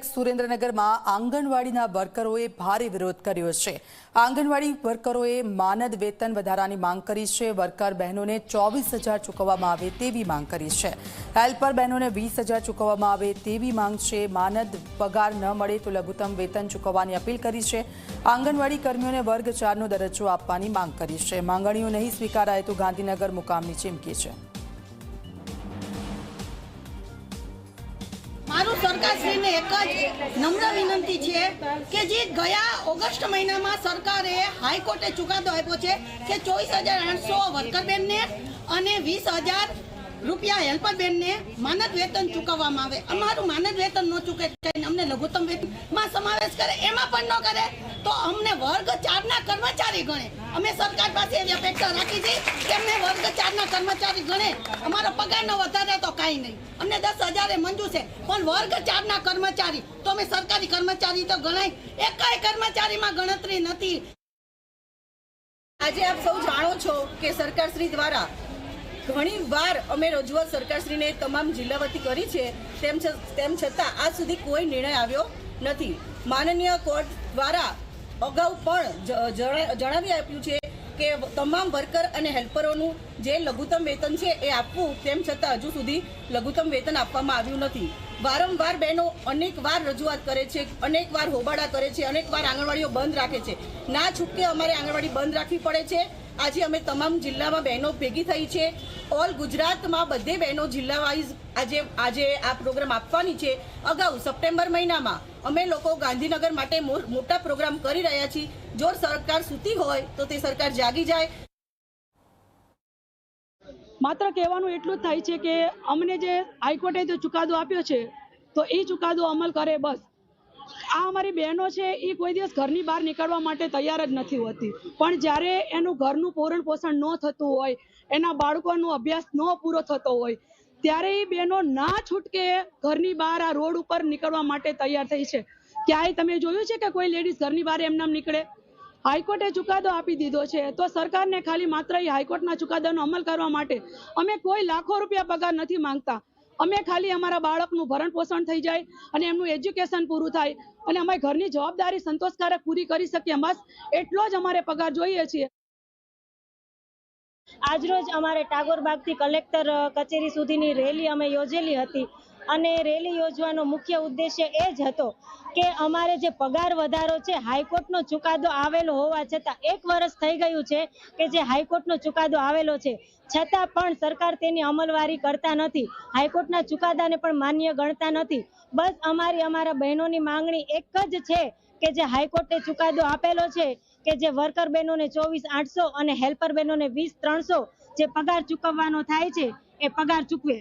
એક સુરેન્દ્રનગરમાં આંગણવાડીના વર્કરોએ ભારે વિરોધ કર્યો છે। આંગણવાડી વર્કરોએ માનદ વેતન વધારાની માંગ કરી છે। વર્કર બહેનોને 24,000 ચૂકવવામાં આવે તેવી માંગ કરી છે। હેલ્પર બહેનોને 20,000 ચૂકવવામાં આવે તેવી માંગ છે। માનદ પગાર ન મળે તો લઘુત્તમ વેતન ચૂકવવાની અપીલ કરી છે। આંગણવાડી કર્મીઓને વર્ગ 4નો દરજ્જો આપવાની માંગ કરી છે। માંગણીઓ નહીં સ્વીકારાય તો ગાંધીનગર મુકામની ચીમકી છે। मारू सरकार श्री ने एक नम्र विनंती है कि जे गया ऑगस्ट महीना में सरकारे हाईकोर्टे चुकादो आप्यो छे कि 24,800 वर्कर बेन ने अने 20,000 रुपया हेल्पर बेन ने मानद वेतन चूकववामां आवे। अमारू मानद वेतन न चूके अमने लघुत्तम वेतन में समावेश करे एमां पण न करे तो अमने वर्ग 4 ना कर्मचारी गणे। अमे सरकार पासे एवी अपेक्षा राखी छे कि अमने वर्ग 4 ना कर्मचारी गणे। अमारो पगार न वधारे तो काई नहीं, अमने 10,000 मंजूर छे पण वर्ग 4 ना कर्मचारी तो अमे सरकारी कर्मचारी तो गणाय, एकाय कर्मचारी में गणतरी नथी। आज आप सौ जाणो छो कि सरकारश्री द्वारा घणी वार अमे रजूआत सरकारश्रीने तमाम जिल्ला वती करी छे, तेम छतां आज सुधी कोई निर्णय आव्यो नथी। माननीय कोर्ट द्वारा अगाऊ पण जणावी आप्युं छे के तमाम वर्कर अने हेल्परोनुं जे लघुत्तम वेतन छे ए आपवुं, तेम छतां हजू सुधी लघुत्तम वेतन आपवामां आव्युं नथी। वारंवार बहनों अनेक वार रजूआत करे छे, अनेक वार होबाड़ा करे छे, अनेक वार आंगणवाड़ीओ बंद राखे छे। ना छूटके अमारे आंगणवाड़ी बंद राखवी पड़े छे। आज अमे तमाम जिल्ला में बहनों भेगी थई छे। ऑल गुजरात में बधे बहनों जिल्ला वाइज आज आ प्रोग्राम आपवानी छे। अगाऊ सप्टेम्बर महीना में अमे लोको गांधीनगर माटे मोटा प्रोग्राम करी रह्या छीए। जो सरकार सूती होय तो ते सरकार जागी जाए। मात्र कहेवानुं एटલું જ થાય છે કે અમને જે હાઈકોર્ટે જે ચુકાદો આપ્યો છે તો એ ચુકાદો અમલ કરે બસ। આ અમારી બહેનો છે એ કોઈ દિવસ ઘરની બહાર નીકળવા માટે તૈયાર જ નથી હોતી, પણ જ્યારે એનું ઘરનું પોષણ પોષણ ન થતું હોય, એના બાળકોનો અભ્યાસ ન પૂરો થતો હોય, ત્યારે એ બહેનો ના છૂટકે ઘરની બહાર આ રોડ ઉપર નીકળવા માટે તૈયાર થઈ છે। ક્યાંય તમે જોયું છે કે કોઈ લેડીઝ ઘરની બહાર એમ નામ નીકળે? હાઈકોર્ટે ચુકાદો આપી દીધો છે તો સરકારને ખાલી માત્ર એ હાઈકોર્ટના ચુકાદાનો અમલ કરવા માટે અમે કોઈ લાખો રૂપિયા પગાર નથી માંગતા। અમે ખાલી અમારા બાળકનું ભરણ પોષણ થઈ જાય અને એમનું એજ્યુકેશન પૂરું થાય અને અમારી ઘરની જવાબદારી સંતોષકારક પૂરી કરી શકીએ, બસ એટલો જ અમારે પગાર જોઈએ છે। આજરોજ અમારે ટાગોરબાગથી કલેક્ટર કચેરી સુધીની રેલી અમે યોજેલી હતી અને રેલી યોજવાનો મુખ્ય ઉદ્દેશ્ય એ જ હતો કે અમારે જે પગાર વધારો છે, હાઈકોર્ટનો ચુકાદો આવેલો હોવા છતાં 1 વર્ષ થઈ ગયું છે કે જે હાઈકોર્ટનો ચુકાદો આવેલો છે, છતાં પણ સરકાર તેની અમલવારી કરતા નથી, હાઈકોર્ટના ચુકાદાને પણ માન્ય ગણતા નથી। બસ અમારા બહેનોની માંગણી એક જ છે કે જે હાઈકોર્ટે ચુકાદો આપેલો છે કે જે વર્કર બહેનોને 24,800 અને હેલ્પર બહેનોને 20,300 જે પગાર ચૂકવવાનો થાય છે એ પગાર ચૂકવે।